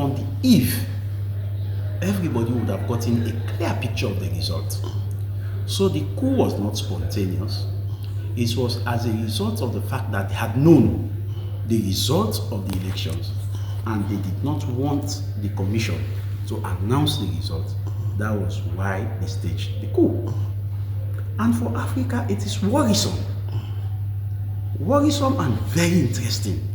on the eve, everybody would have gotten a clear picture of the result. So the coup was not spontaneous. It was as a result of the fact that they had known the result of the elections and they did not want the commission to announce the result. That was why they staged the coup. And for Africa, it is worrisome. Worrisome and very interesting.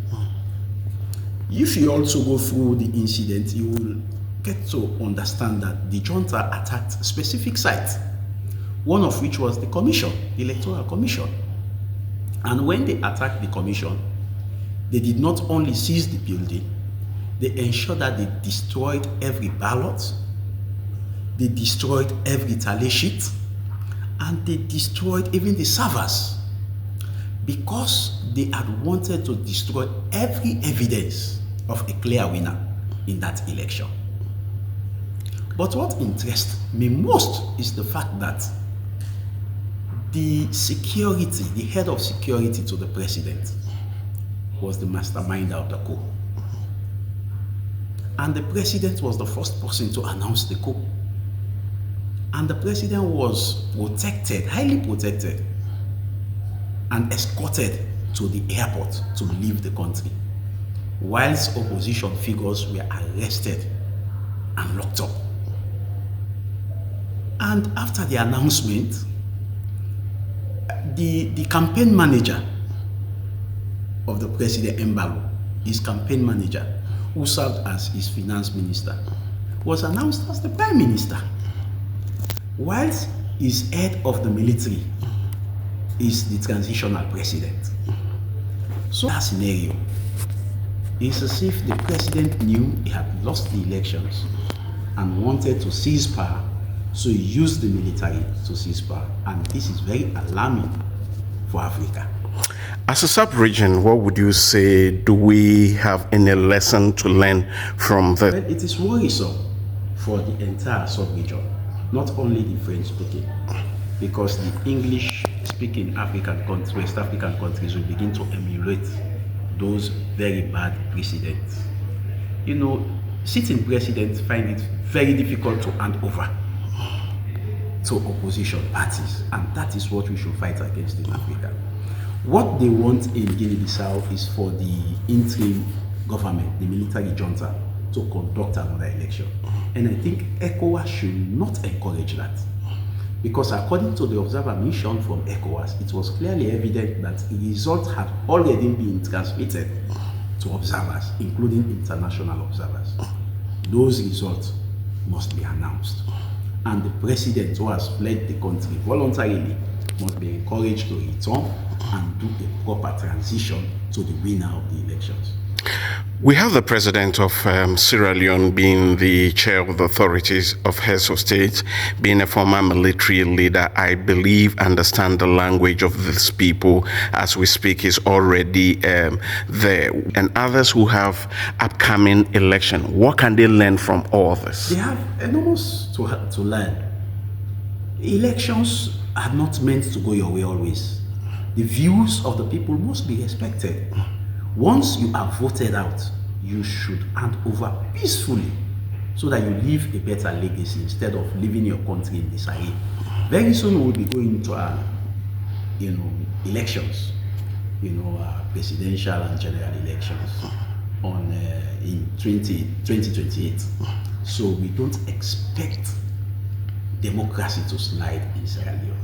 If you also go through the incident, you will get to understand that the junta attacked specific sites, one of which was the commission, the electoral commission. And when they attacked the commission, they did not only seize the building, they ensured that they destroyed every ballot, they destroyed every tally sheet, and they destroyed even the servers, because they had wanted to destroy every evidence of a clear winner in that election. But what interests me most is the fact that the security, the head of security to the president, was the mastermind of the coup. And the president was the first person to announce the coup. And the president was protected, highly protected, and escorted to the airport to leave the country, whilst opposition figures were arrested and locked up. And after the announcement, the campaign manager of the president, Mbalo, his campaign manager, who served as his finance minister, was announced as the prime minister, whilst his head of the military is the transitional president. So that scenario is as if the president knew he had lost the elections and wanted to seize power, so he used the military to seize power. And this is very alarming for Africa. As a sub-region, what would you say, do we have any lesson to learn from the... Well, it is worrisome for the entire sub-region, not only the French-speaking, because the English-speaking African countries, West African countries, will begin to emulate those very bad precedents. You know, sitting presidents find it very difficult to hand over to opposition parties, and that is what we should fight against in Africa. What they want in Guinea-Bissau is for the interim government, the military junta, to conduct another election. And I think ECOWAS should not encourage that. Because according to the observer mission from ECOWAS, it was clearly evident that the results had already been transmitted to observers, including international observers. Those results must be announced. And the president who has fled the country voluntarily must be encouraged to return and do a proper transition to the winner of the elections. We have the president of Sierra Leone being the chair of the authorities of heads of state, being a former military leader. I believe, understand the language of these people as we speak is already there. And others who have upcoming election, what can they learn from all this? They have enormous to learn. Elections are not meant to go your way always. The views of the people must be respected. Once you are voted out, you should hand over peacefully so that you leave a better legacy instead of leaving your country in disarray. Very soon we'll be going to elections, presidential and general elections in 2028. So we don't expect democracy to slide in Sierra Leone.